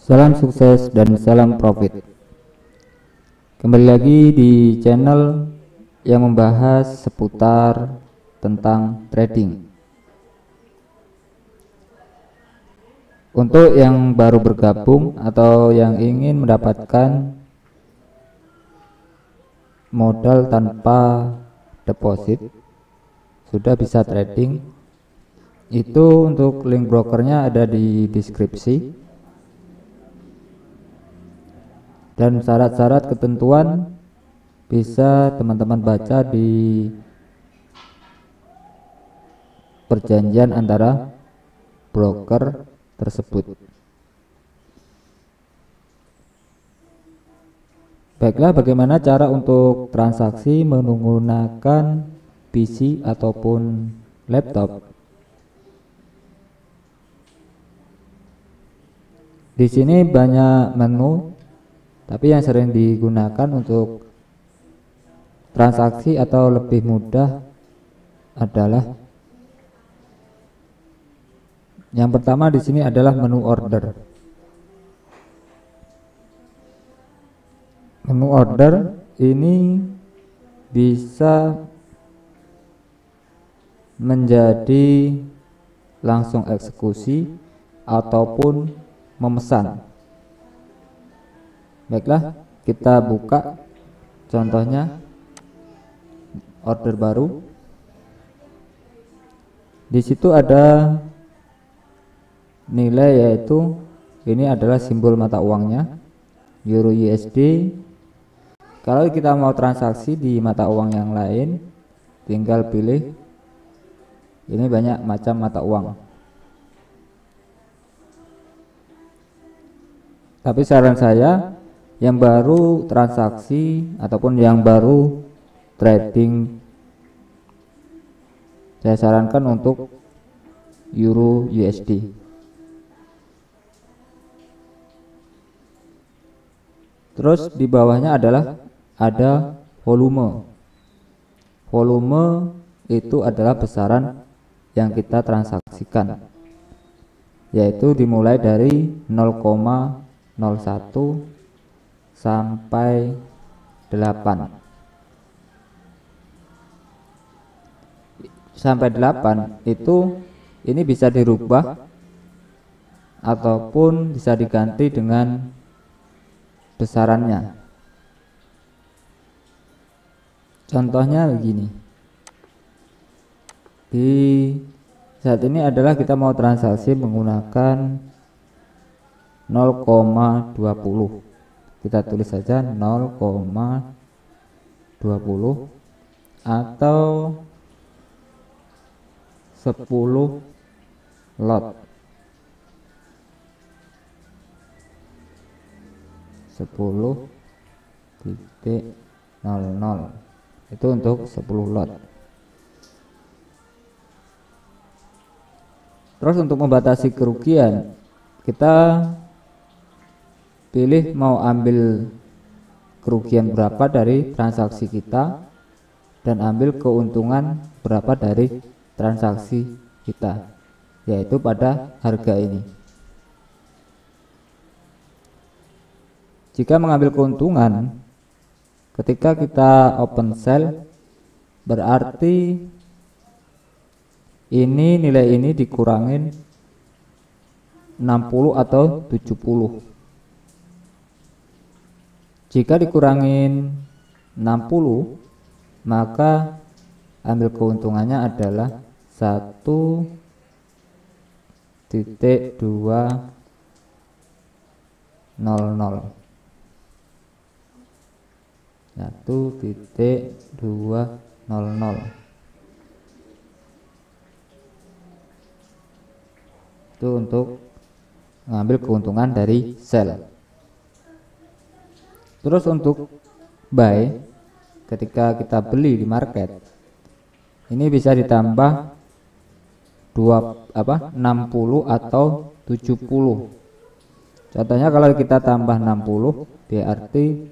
Salam sukses dan salam profit. Kembali lagi di channel yang membahas seputar tentang trading. Untuk yang baru bergabung atau yang ingin mendapatkan modal tanpa deposit, sudah bisa trading. Itu untuk link brokernya ada di deskripsi. Dan syarat-syarat ketentuan bisa teman-teman baca di perjanjian antara broker tersebut. Baiklah, bagaimana cara untuk transaksi menggunakan PC ataupun laptop? Di sini banyak menu, tapi yang sering digunakan untuk transaksi atau lebih mudah adalah yang pertama di sini adalah menu order. Menu order ini bisa menjadi langsung eksekusi ataupun memesan. Baiklah, kita buka contohnya order baru. Di situ ada nilai, yaitu ini adalah simbol mata uangnya Euro USD. Kalau kita mau transaksi di mata uang yang lain, tinggal pilih. Ini banyak macam mata uang, tapi saran saya yang baru transaksi ataupun yang baru trading, saya sarankan untuk Euro USD. Terus di bawahnya adalah ada volume. Volume itu adalah besaran yang kita transaksikan, yaitu dimulai dari 0,01 sampai 8. Sampai 8 itu ini bisa dirubah ataupun bisa diganti dengan besarannya. Contohnya begini. Di saat ini adalah kita mau transaksi menggunakan 0,20. Kita tulis saja 0,20 atau 10 lot. 10.00 itu untuk 10 lot. Terus untuk membatasi kerugian, kita pilih mau ambil kerugian berapa dari transaksi kita dan ambil keuntungan berapa dari transaksi kita, yaitu pada harga ini. Jika mengambil keuntungan ketika kita open sell, berarti ini nilai ini dikurangin 60 atau 70. Jika dikurangin 60, maka ambil keuntungannya adalah 1.200. 1.200 itu untuk mengambil keuntungan dari sell. Terus untuk buy, ketika kita beli di market, ini bisa ditambah 60 atau 70. Contohnya kalau kita tambah 60, berarti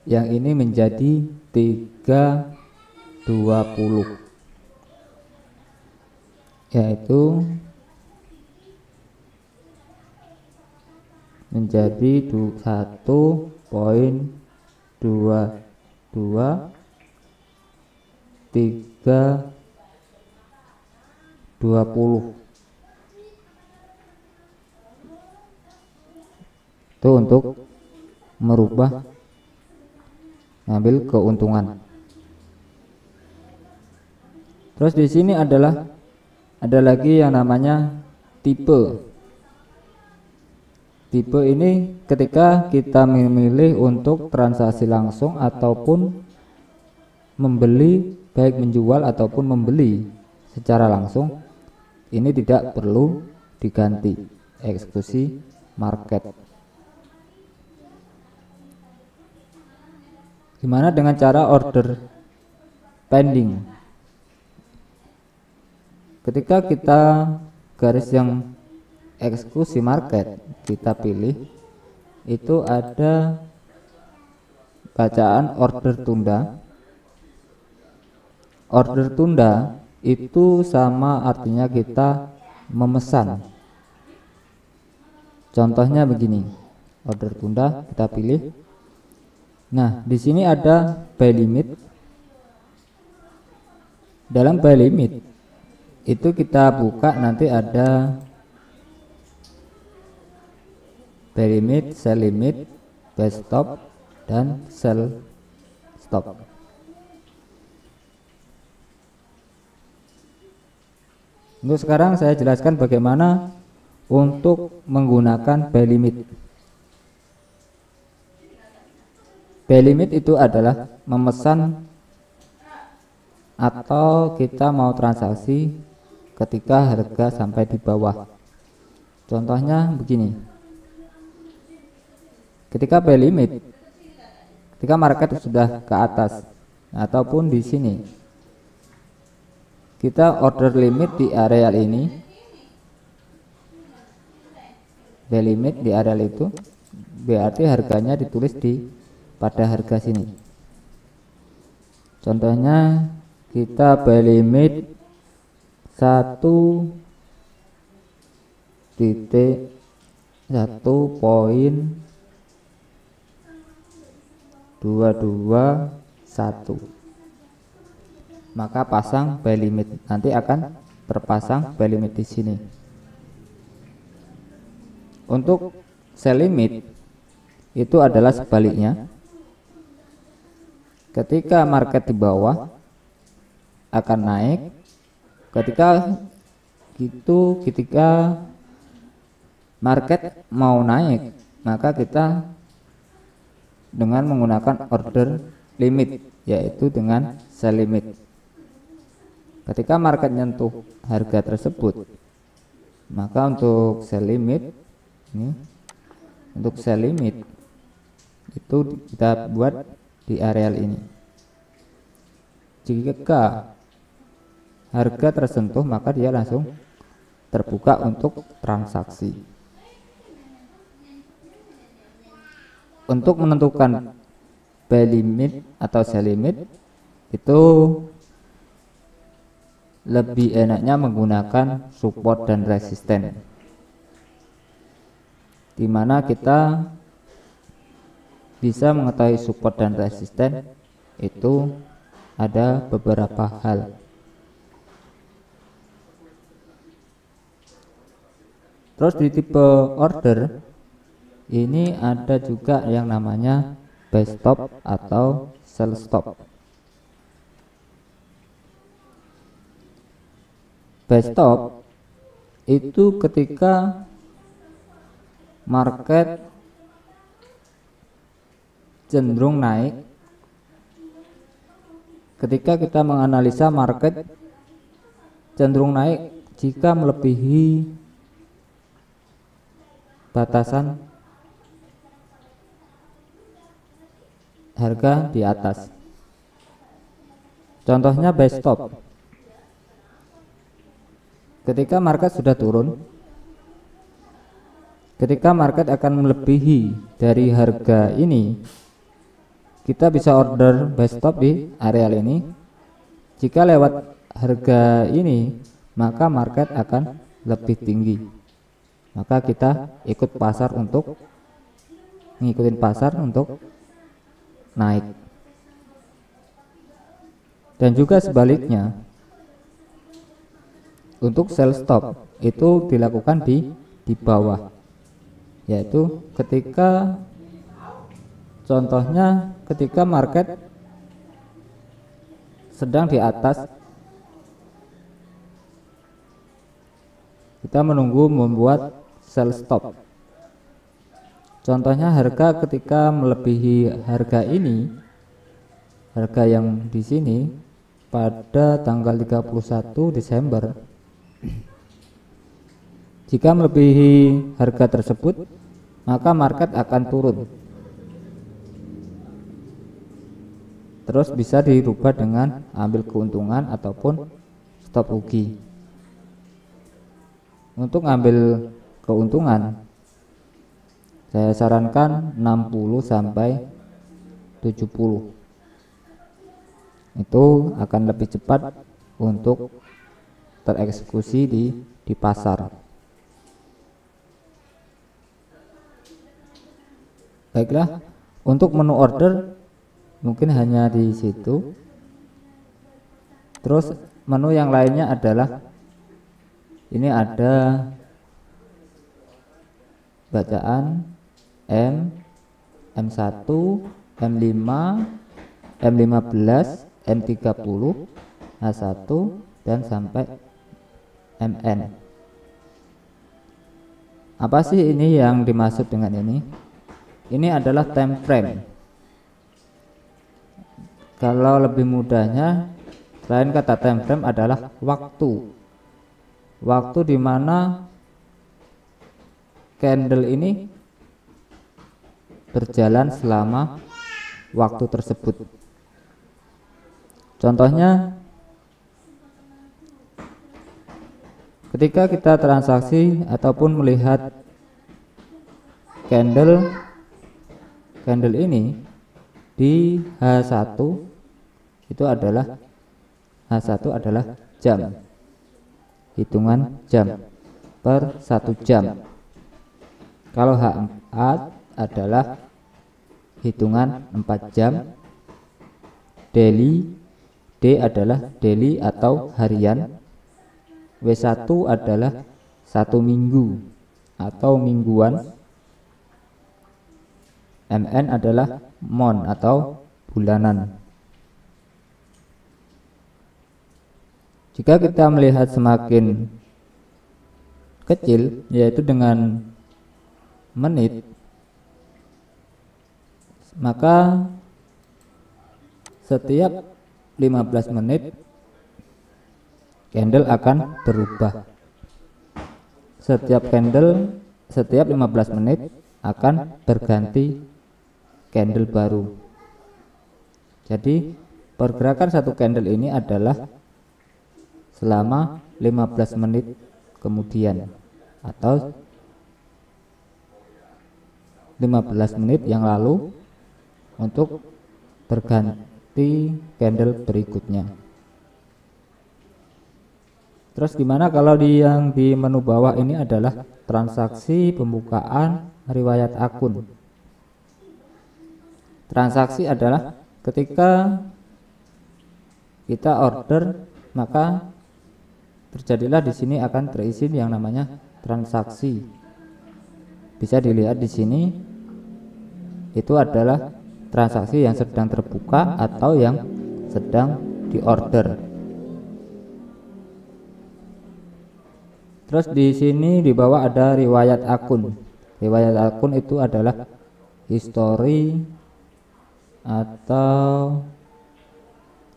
yang ini menjadi 320, yaitu menjadi 1.22.320. Itu untuk merubah ngambil keuntungan. Terus di sini ada lagi yang namanya tipe. Tipe ini ketika kita memilih untuk transaksi langsung ataupun membeli, baik menjual ataupun membeli secara langsung, ini tidak perlu diganti eksekusi market. Gimana dengan cara order pending? Ketika kita garis yang eksekusi market, kita pilih, itu ada bacaan order tunda. Order tunda itu sama artinya kita memesan. Contohnya begini, order tunda kita pilih. Nah, di sini ada buy limit. Dalam buy limit itu kita buka, nanti ada buy limit, sell limit, buy stop, dan sell stop. Untuk sekarang saya jelaskan bagaimana untuk menggunakan buy limit. Buy limit itu adalah memesan atau kita mau transaksi ketika harga sampai di bawah. Contohnya begini. Ketika buy limit, ketika market sudah ke atas ataupun di sini, kita order limit di areal ini, buy limit di areal itu berarti harganya ditulis pada harga sini. Contohnya kita buy limit 1.221, maka pasang buy limit, nanti akan terpasang buy limit di sini. Untuk sell limit itu adalah sebaliknya. Ketika market di bawah akan naik, ketika market mau naik, maka kita dengan menggunakan order limit, yaitu dengan sell limit. Ketika market nyentuh harga tersebut, maka untuk sell limit ini, untuk sell limit itu kita buat di areal ini. Jika harga tersentuh, maka dia langsung terbuka untuk transaksi. Untuk menentukan buy limit atau sell limit itu lebih enaknya menggunakan support dan resisten, di mana kita bisa mengetahui support dan resisten itu ada beberapa hal. Terus di tipe order ini ada juga yang namanya buy stop atau sell stop. Buy stop itu ketika market cenderung naik, ketika kita menganalisa market cenderung naik jika melebihi batasan harga di atas. Contohnya buy stop. Ketika market sudah turun, ketika market akan melebihi dari harga ini, kita bisa order buy stop di areal ini. Jika lewat harga ini, maka market akan lebih tinggi, maka kita ikut pasar untuk ngikutin pasar untuk naik. Dan juga sebaliknya, untuk sell stop itu dilakukan di bawah, yaitu ketika contohnya ketika market sedang di atas, kita menunggu membuat sell stop. Contohnya harga ketika melebihi harga ini, harga yang di sini pada tanggal 31 Desember, jika melebihi harga tersebut, maka market akan turun. Terus bisa dirubah dengan ambil keuntungan ataupun stop rugi. Untuk ambil keuntungan, saya sarankan 60 sampai 70. Itu akan lebih cepat untuk tereksekusi di pasar. Baiklah, untuk menu order mungkin hanya di situ. Terus menu yang lainnya adalah ini ada bacaan M, M1, M5, M15, M30, H1 dan sampai MN. Apa sih ini yang dimaksud dengan ini? Ini adalah time frame. Kalau lebih mudahnya, selain kata time frame adalah waktu. Waktu di mana candle ini berjalan selama waktu tersebut. Contohnya, ketika kita transaksi ataupun melihat candle ini di H1, itu adalah H1 adalah jam, hitungan jam per 1 jam. Kalau H4 adalah hitungan 4 jam. Daily, D adalah daily atau harian. W1 adalah 1 minggu atau mingguan. MN adalah month atau bulanan. Jika kita melihat semakin kecil, yaitu dengan menit, maka setiap 15 menit candle akan berubah. Setiap 15 menit akan berganti candle baru. Jadi pergerakan satu candle ini adalah selama 15 menit kemudian atau 15 menit yang lalu untuk berganti candle berikutnya. Terus gimana kalau yang di menu bawah ini adalah transaksi pembukaan riwayat akun. Transaksi adalah ketika kita order, maka terjadilah di sini akan terisi yang namanya transaksi. Bisa dilihat di sini, itu adalah transaksi yang sedang terbuka atau yang sedang diorder. Terus di sini di bawah ada riwayat akun. Riwayat akun itu adalah history atau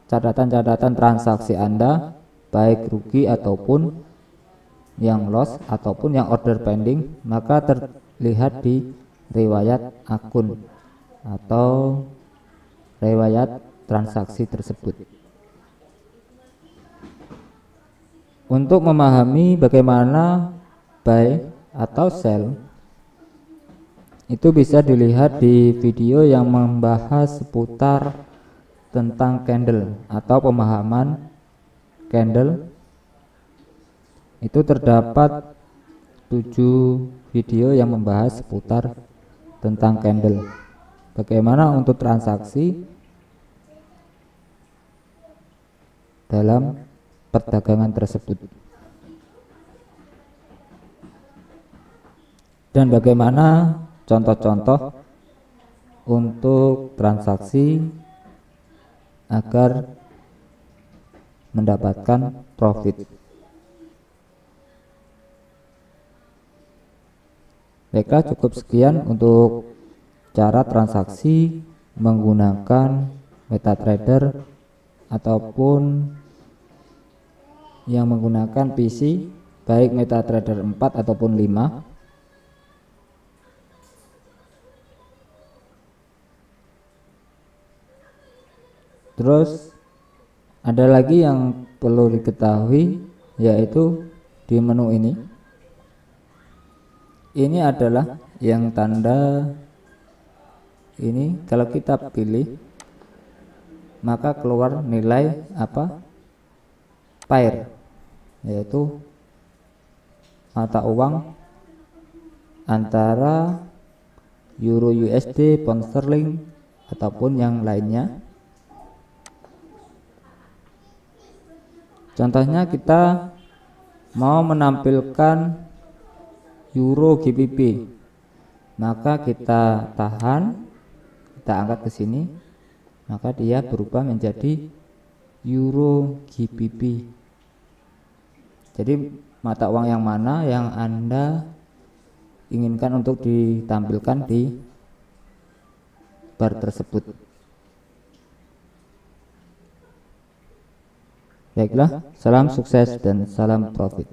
catatan-catatan transaksi Anda, baik rugi ataupun yang loss ataupun yang order pending, maka terlihat di riwayat akun atau riwayat transaksi tersebut. Untuk memahami bagaimana buy atau sell, itu bisa dilihat di video yang membahas seputar tentang candle atau pemahaman candle. Itu terdapat 7 video yang membahas seputar tentang candle. Bagaimana untuk transaksi dalam perdagangan tersebut. Dan bagaimana contoh-contoh untuk transaksi agar mendapatkan profit. Baiklah, cukup sekian untuk cara transaksi menggunakan MetaTrader ataupun yang menggunakan PC, baik MetaTrader 4 ataupun 5. Terus ada lagi yang perlu diketahui, yaitu di menu ini adalah yang tanda ini. Kalau kita pilih, maka keluar nilai apa? Pair, yaitu mata uang antara Euro USD, Pound Sterling ataupun yang lainnya. Contohnya kita mau menampilkan Euro GBP, maka kita tahan, kita angkat ke sini, maka dia berubah menjadi Euro GBP. Jadi mata uang yang mana yang Anda inginkan untuk ditampilkan di bar tersebut. Baiklah, salam sukses dan salam profit.